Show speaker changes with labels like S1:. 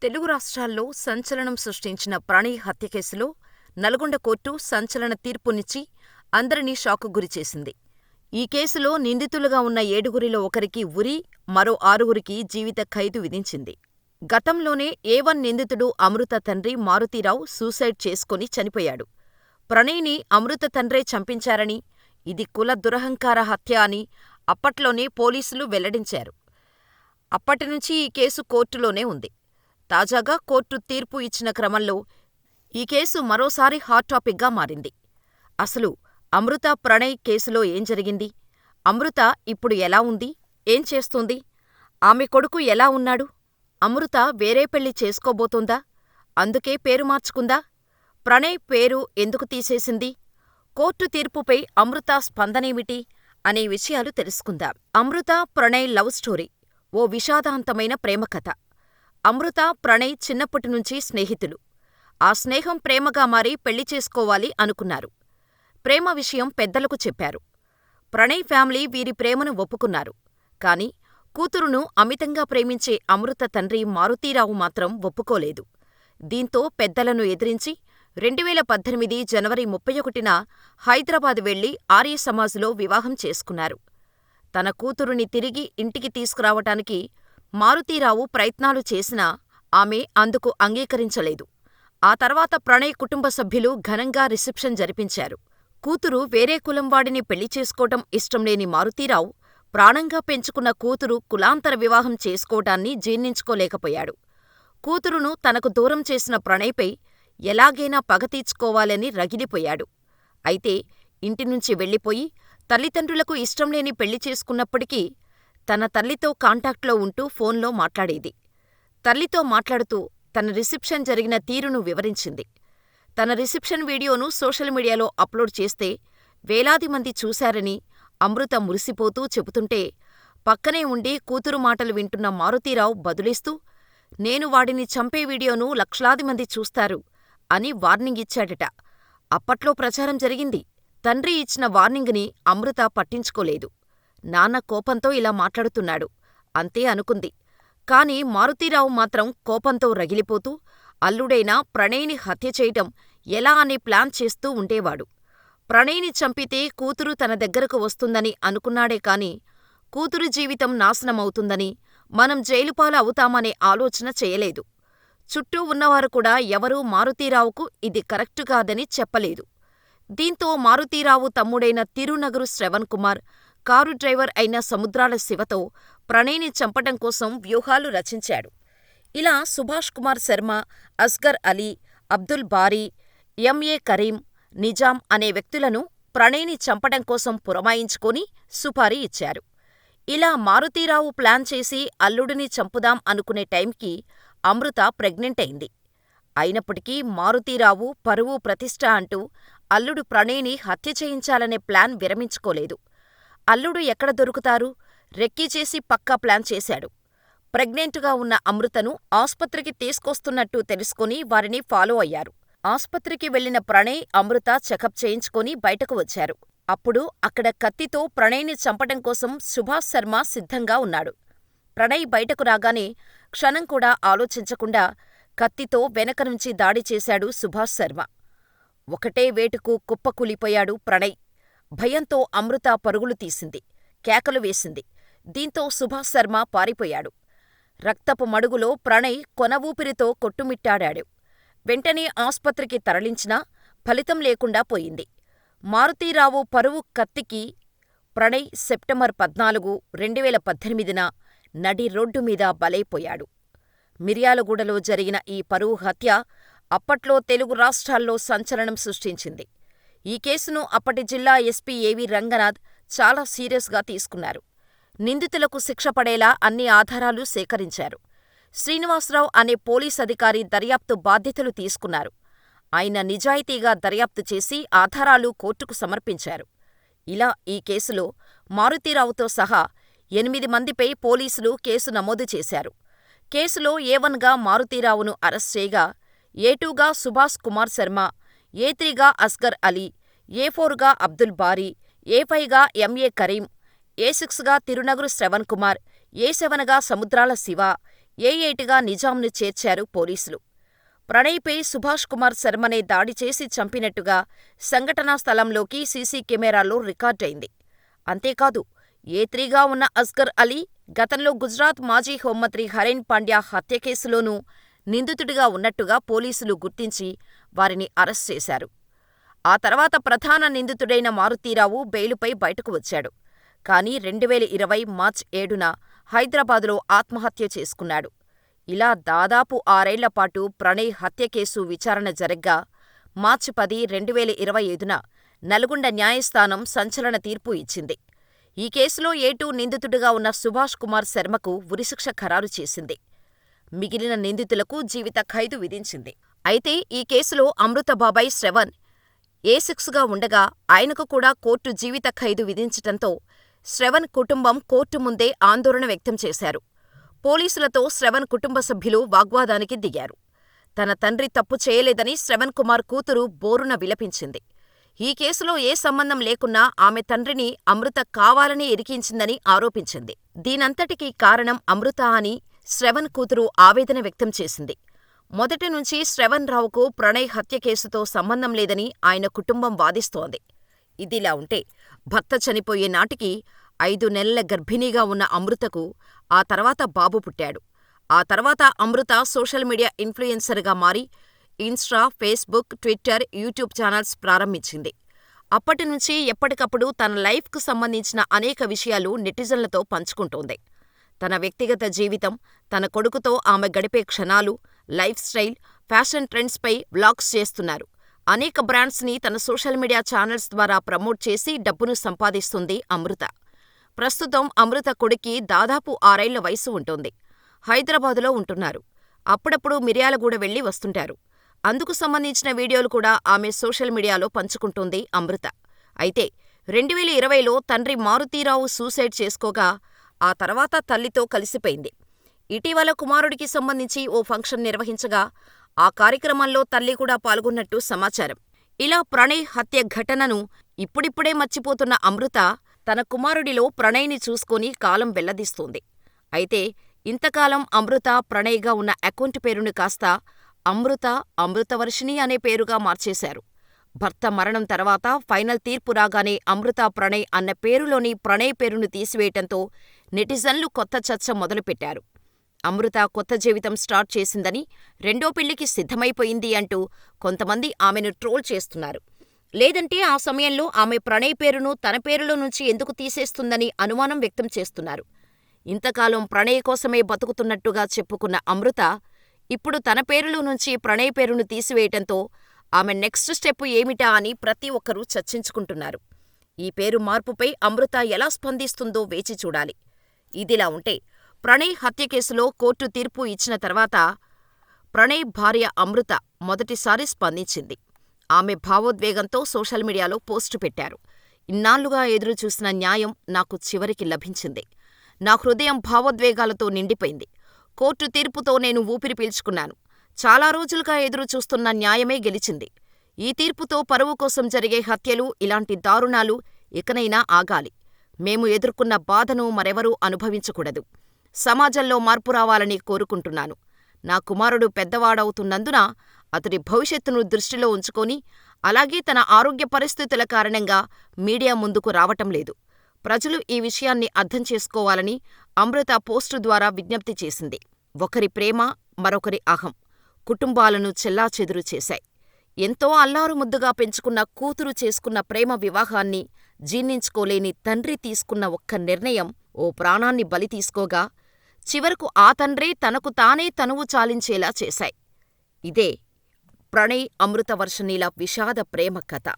S1: తెలుగు రాష్ట్రాల్లో సంచలనం సృష్టించిన ప్రణయ్ హత్య కేసులో నల్గొండ కోర్టు సంచలన తీర్పునిచ్చి అందరినీ షాక్కు గురిచేసింది. ఈ కేసులో నిందితులుగా ఉన్న 7గురిలో ఒకరికి ఉరి, మరో 6గురికి జీవిత ఖైదు విధించింది. గతంలోనే ఏ1 నిందితుడు అమృత తండ్రి మారుతీరావు సూసైడ్ చేసుకొని చనిపోయాడు. ప్రణయ్ని అమృత తండ్రే చంపించారని, ఇది కుల దురహంకార హత్య అని అప్పట్లోనే పోలీసులు వెల్లడించారు. అప్పటినుంచి ఈ కేసు కోర్టులోనే ఉంది. తాజాగా కోర్టు తీర్పు ఇచ్చిన క్రమంలో ఈ కేసు మరోసారి హాట్ టాపిక్గా మారింది. అసలు అమృత ప్రణయ్ కేసులో ఏం జరిగింది? అమృత ఇప్పుడు ఎలా ఉంది? ఏం చేస్తోంది? ఆమె కొడుకు ఎలా ఉన్నాడు? అమృత వేరే పెళ్లి చేసుకోబోతోందా? అందుకే పేరు మార్చుకుందా? ప్రణయ్ పేరు ఎందుకు తీసేసింది? కోర్టు తీర్పుపై అమృత స్పందనేమిటి? అనే విషయాలు తెలుసుకుందాం. అమృత ప్రణయ్ లవ్ స్టోరీ ఓ విషాదాంతమైన ప్రేమకథ. అమృత, ప్రణయ్ చిన్నప్పటినుంచి స్నేహితులు. ఆ స్నేహం ప్రేమగా మారి పెళ్లి చేసుకోవాలి అనుకున్నారు. ప్రేమ విషయం పెద్దలకు చెప్పారు. ప్రణయ్ ఫ్యామిలీ వీరి ప్రేమను ఒప్పుకున్నారు. కాని కూతురును అమితంగా ప్రేమించే అమృత తండ్రి మారుతీరావు మాత్రం ఒప్పుకోలేదు. దీంతో పెద్దలను ఎదిరించి 2018 జనవరి 31న హైదరాబాద్ వెళ్లి ఆర్య సమాజ్లో వివాహం చేసుకున్నారు. తన కూతురుని తిరిగి ఇంటికి తీసుకురావటానికి మారుతీరావు ప్రయత్నాలు చేసినా ఆమె అందుకు అంగీకరించలేదు. ఆ తర్వాత ప్రణయ్ కుటుంబ సభ్యులు ఘనంగా రిసెప్షన్ జరిపించారు. కూతురు వేరే కులంవాడిని పెళ్లి చేసుకోవటం ఇష్టంలేని మారుతీరావు ప్రాణంగా పెంచుకున్న కూతురు కులాంతర వివాహం చేసుకోవటాన్ని జీర్ణించుకోలేకపోయాడు. కూతురును తనకు దూరం చేసిన ప్రణయ్పై ఎలాగైనా పగ తీర్చుకోవాలని రగిలిపోయాడు. అయితే ఇంటినుంచి వెళ్లిపోయి తల్లిదండ్రులకు ఇష్టంలేని పెళ్లి చేసుకున్నప్పటికీ తన తల్లితో కాంటాక్ట్లో ఉంటూ ఫోన్లో మాట్లాడేది. తల్లితో మాట్లాడుతూ తన రిసెప్షన్ జరిగిన తీరును వివరించింది. తన రిసెప్షన్ వీడియోను సోషల్ మీడియాలో అప్లోడ్ చేస్తే వేలాది మంది చూశారని అమృత మురిసిపోతూ చెబుతుంటే పక్కనే ఉండి కూతురు మాటలు వింటున్న మారుతీరావు బదులిస్తూ, నేను వాడిని చంపే వీడియోను లక్షలాది మంది చూస్తారు అని వార్నింగ్ ఇచ్చాడట. అప్పట్లో ప్రచారం జరిగింది. తండ్రి ఇచ్చిన వార్నింగుని అమృత పట్టించుకోలేదు. నాన్న కోపంతో ఇలా మాట్లాడుతున్నాడు అంతే అనుకుంది. కాని మారుతీరావు మాత్రం కోపంతో రగిలిపోతూ అల్లుడైన ప్రణయ్ని హత్య చేయటం ఎలా అనే ప్లాన్ చేస్తూ ఉండేవాడు. ప్రణయ్ని చంపితే కూతురు తన దగ్గరకు వస్తుందని అనుకున్నాడే కాని కూతురు జీవితం నాశనమవుతుందని, మనం జైలుపాలు అవుతామనే ఆలోచన చేయలేదు. చుట్టూ ఉన్నవారు కూడా ఎవరూ మారుతీరావుకు ఇది కరెక్టు కాదని చెప్పలేదు. దీంతో మారుతీరావు తమ్ముడైన తిరునగరు శ్రవణ్ కుమార్, కారు డ్రైవర్ అయిన సముద్రాల శివతో ప్రణయ్ని చంపటం కోసం వ్యూహాలు రచించాడు. ఇలా సుభాష్ కుమార్ శర్మ, అస్గర్ అలీ, అబ్దుల్ బారీ, ఎంఏ కరీం, నిజాం అనే వ్యక్తులను ప్రణయ్ని చంపటం కోసం పురమాయించుకొని సుపారీ ఇచ్చారు. ఇలా మారుతీరావు ప్లాన్ చేసి అల్లుడిని చంపుదాం అనుకునే టైంకి అమృత ప్రెగ్నెంట్ అయింది. అయినప్పటికీ మారుతీరావు పరువు ప్రతిష్ఠ అంటూ అల్లుడు ప్రణయ్ని హత్య చేయించాలనే ప్లాన్ విరమించుకోలేదు. అల్లుడు ఎక్కడ దొరుకుతారు? రెక్కీ చేసి పక్కా ప్లాన్ చేశాడు. ప్రెగ్నెంటుగా ఉన్న అమృతను ఆస్పత్రికి తీసుకొస్తున్నట్టు తెలుసుకుని వారిని ఫాలో అయ్యారు. ఆస్పత్రికి వెళ్లిన ప్రణయ్, అమృత చెకప్ చేయించుకొని బయటకు వచ్చారు. అప్పుడు అక్కడ కత్తితో ప్రణయ్ని చంపటం కోసం సుభాష్ శర్మ సిద్ధంగా ఉన్నాడు. ప్రణయ్ బయటకు రాగానే క్షణం కూడా ఆలోచించకుండా కత్తితో వెనక నుంచి దాడి చేశాడు సుభాష్ శర్మ. ఒకటే వేటుకు కుప్పకూలిపోయాడు ప్రణయ్. భయంతో అమృత పరుగులు తీసింది, కేకలు వేసింది. దీంతో సుభాష్ శర్మ పారిపోయాడు. రక్తపు మడుగులో ప్రణయ్ కొన ఊపిరితో కొట్టుమిట్టాడాడు. వెంటనే ఆస్పత్రికి తరలించినా ఫలితం లేకుండా పోయింది. మారుతీరావు పరువు కత్తికి ప్రణయ్ సెప్టెంబర్ 14, 2018న నడి రోడ్డు మీద బలైపోయాడు. మిర్యాలగూడలో జరిగిన ఈ పరువు హత్య అప్పట్లో తెలుగు రాష్ట్రాల్లో సంచలనం సృష్టించింది. ఈ కేసును అప్పటి జిల్లా ఎస్పీ ఏవీ రంగనాథ్ చాలా సీరియస్గా తీసుకున్నారు. నిందితులకు శిక్ష పడేలా అన్ని ఆధారాలు సేకరించారు. శ్రీనివాసరావు అనే పోలీస్ అధికారి దర్యాప్తు బాధ్యతలు తీసుకున్నారు. ఆయన నిజాయితీగా దర్యాప్తు చేసి ఆధారాలు కోర్టుకు సమర్పించారు. ఇలా ఈ కేసులో మారుతీరావుతో సహా 8 మందిపై పోలీసులు కేసు నమోదు చేశారు. కేసులో ఏ1గా మారుతీరావును అరెస్ట్ చేయగా, ఏ2గా సుభాష్ కుమార్ శర్మ, ఏ3గా అస్గర్ అలీ, ఏ4గా అబ్దుల్ బారీ, ఏ5గా ఎంఏ కరీం, ఏ6గా తిరునగరు శ్రవణ్ కుమార్, ఏ7గా సముద్రాల శివ, ఏఏటిగా నిజాంను చేర్చారు పోలీసులు. ప్రణయ్పై సుభాష్ కుమార్ శర్మనే దాడి చేసి చంపినట్టుగా సంఘటనా స్థలంలోకి సీసీ కెమెరాల్లో రికార్డయింది. అంతేకాదు, ఏ3గా ఉన్న అస్గర్ అలీ గతంలో గుజరాత్ మాజీ హోంమంత్రి హరేన్ పాండ్యా హత్య కేసులోనూ నిందితుడిగా ఉన్నట్టుగా పోలీసులు గుర్తించి వారిని అరెస్ట్ చేశారు. ఆ తర్వాత ప్రధాన నిందితుడైన మారుతీరావు బెయిలుపై బయటకు వచ్చాడు. కానీ 2020 మార్చి 7న హైదరాబాదులో ఆత్మహత్య చేసుకున్నాడు. ఇలా దాదాపు 6 ఏళ్లపాటు ప్రణయ్ హత్య కేసు విచారణ జరగ్గా మార్చి 10, 2025న నల్గొండ న్యాయస్థానం సంచలన తీర్పు ఇచ్చింది. ఈ కేసులో ఏ2 నిందితుడిగా ఉన్న సుభాష్ కుమార్ శర్మకు ఉరిశిక్ష ఖరారు చేసింది. మిగిలిన నిందితులకు జీవిత ఖైదు విధించింది. అయితే ఈ కేసులో అమృత బాబాయ్ శ్రవణ్ ఏ6గా ఉండగా ఆయనకు కూడా కోర్టు జీవిత ఖైదు విధించటంతో శ్రవణ్ కుటుంబం కోర్టు ముందే ఆందోళన వ్యక్తం చేశారు. పోలీసులతో శ్రవణ్ కుటుంబ సభ్యులు వాగ్వాదానికి దిగారు. తన తండ్రి తప్పు చేయలేదని శ్రవణ్ కుమార్ కూతురు బోరున విలపించింది. ఈ కేసులో ఏ సంబంధం లేకున్నా ఆమె తండ్రిని అమృత కావాలని ఇరికించిందని ఆరోపించింది. దీనంతటికీ కారణం అమృత అని శ్రవణ్ కూతురు ఆవేదన వ్యక్తం చేసింది. మొదటి నుంచి శ్రవణ్ రావుకు ప్రణయ్ హత్య కేసుతో సంబంధం లేదని ఆయన కుటుంబం వాదిస్తోంది. ఇదిలా ఉంటే భర్త చనిపోయే నాటికి 5 నెలల గర్భిణీగా ఉన్న అమృతకు ఆ తర్వాత బాబు పుట్టాడు. ఆ తర్వాత అమృత సోషల్ మీడియా ఇన్ఫ్లుయెన్సర్గా మారి Insta, Facebook, Twitter, YouTube channels ప్రారంభించింది. అప్పటినుంచి ఎప్పటికప్పుడు తన లైఫ్కు సంబంధించిన అనేక విషయాలు నెటిజన్లతో పంచుకుంటోంది. తన వ్యక్తిగత జీవితం, తన కొడుకుతో ఆమె గడిపే క్షణాలు, లైఫ్ స్టైల్, ఫ్యాషన్ ట్రెండ్స్పై వ్లాగ్స్ చేస్తున్నారు. అనేక బ్రాండ్స్ని తన సోషల్ మీడియా ఛానల్స్ ద్వారా ప్రమోట్ చేసి డబ్బును సంపాదిస్తుంది అమృత. ప్రస్తుతం అమృత కొడుక్కి దాదాపు 6 ఏళ్ల వయసు ఉంటుంది. హైదరాబాదులో ఉంటున్నారు. అప్పుడప్పుడు మిర్యాలగూడ వెళ్లి వస్తుంటారు. అందుకు సంబంధించిన వీడియోలు కూడా ఆమె సోషల్ మీడియాలో పంచుకుంటుంది అమృత. అయితే 2020లో తండ్రి మారుతీరావు సూసైడ్ చేసుకోగా ఆ తర్వాత తల్లితో కలిసిపోయింది. ఇటీవల కుమారుడికి సంబంధించి ఓ ఫంక్షన్ నిర్వహించగా ఆ కార్యక్రమంలో తల్లి కూడా పాల్గొన్నట్టు సమాచారం. ఇలా ప్రణయ్ హత్య ఘటనను ఇప్పుడిప్పుడే మర్చిపోతున్న అమృత తన కుమారుడిలో ప్రణయ్ని చూసుకొని కాలం వెళ్లదీస్తోంది. అయితే ఇంతకాలం అమృత, ప్రణయ్గా ఉన్న అకౌంట్ పేరును కాస్త అమృతవర్షిణి అనే పేరుగా మార్చేశారు. భర్త మరణం తర్వాత ఫైనల్ తీర్పు రాగానే అమృత, ప్రణయ్ అన్న పేరులోని ప్రణయ్ పేరును తీసివేయటంతో నెటిజన్లు కొత్త చర్చ మొదలుపెట్టారు. అమృత కొత్త జీవితం స్టార్ట్ చేసిందని, రెండో పెళ్లికి సిద్ధమైపోయింది అంటూ కొంతమంది ఆమెను ట్రోల్ చేస్తున్నారు. లేదంటే ఆ సమయంలో ఆమె ప్రణయ్ పేరును తన పేరులో నుంచి ఎందుకు తీసేస్తుందని అనుమానం వ్యక్తం చేస్తున్నారు. ఇంతకాలం ప్రణయ్ కోసమే బతుకుతున్నట్టుగా చెప్పుకున్న అమృత ఇప్పుడు తన పేరులో నుంచి ప్రణయ్ పేరును తీసివేయటంతో ఆమె నెక్స్ట్ స్టెప్ ఏమిటా అని ప్రతి ఒక్కరూ చర్చించుకుంటున్నారు. ఈ పేరు మార్పుపై అమృత ఎలా స్పందిస్తుందో వేచి చూడాలి. ఇదిలా ఉంటే ప్రణయ్ హత్య కేసులో కోర్టు తీర్పు ఇచ్చిన తర్వాత ప్రణయ్ భార్య అమృత మొదటిసారి స్పందించింది. ఆమె భావోద్వేగంతో సోషల్ మీడియాలో పోస్టు పెట్టారు. ఇన్నాళ్లుగా ఎదురుచూసిన న్యాయం నాకు చివరికి లభించింది. నా హృదయం భావోద్వేగాలతో నిండిపోయింది. కోర్టు తీర్పుతో నేను ఊపిరి పీల్చుకున్నాను. చాలా రోజులుగా ఎదురుచూస్తున్న న్యాయమే గెలిచింది. ఈ తీర్పుతో పరువు కోసం జరిగే హత్యలు, ఇలాంటి దారుణాలు ఇకనైనా ఆగాలి. మేము ఎదుర్కొన్న బాధను మరెవరూ అనుభవించకూడదు. సమాజంలో మార్పు రావాలని కోరుకుంటున్నాను. నా కుమారుడు పెద్దవాడవుతున్నందున అతడి భవిష్యత్తును దృష్టిలో ఉంచుకొని, అలాగే తన ఆరోగ్య పరిస్థితుల కారణంగా మీడియా ముందుకు రావటం లేదు. ప్రజలు ఈ విషయాన్ని అర్థం చేసుకోవాలని అమృత పోస్టు ద్వారా విజ్ఞప్తి చేసింది. ఒకరి ప్రేమ, మరొకరి అహం కుటుంబాలను చెల్లాచెదురు చేశాయి. ఎంతో అల్లారుముద్దుగా పెంచుకున్న కూతురు చేసుకున్న ప్రేమ వివాహాన్ని జీర్ణించుకోలేని తండ్రి తీసుకున్న ఒక్క నిర్ణయం ఓ ప్రాణాన్ని బలి తీసుకోగా, చివరకు ఆ తండ్రే తనకు తానే తనువు చాలించేలా చేశాయి. ఇదే ప్రణయ్, అమృతవర్షిణిల విషాద ప్రేమ కథ.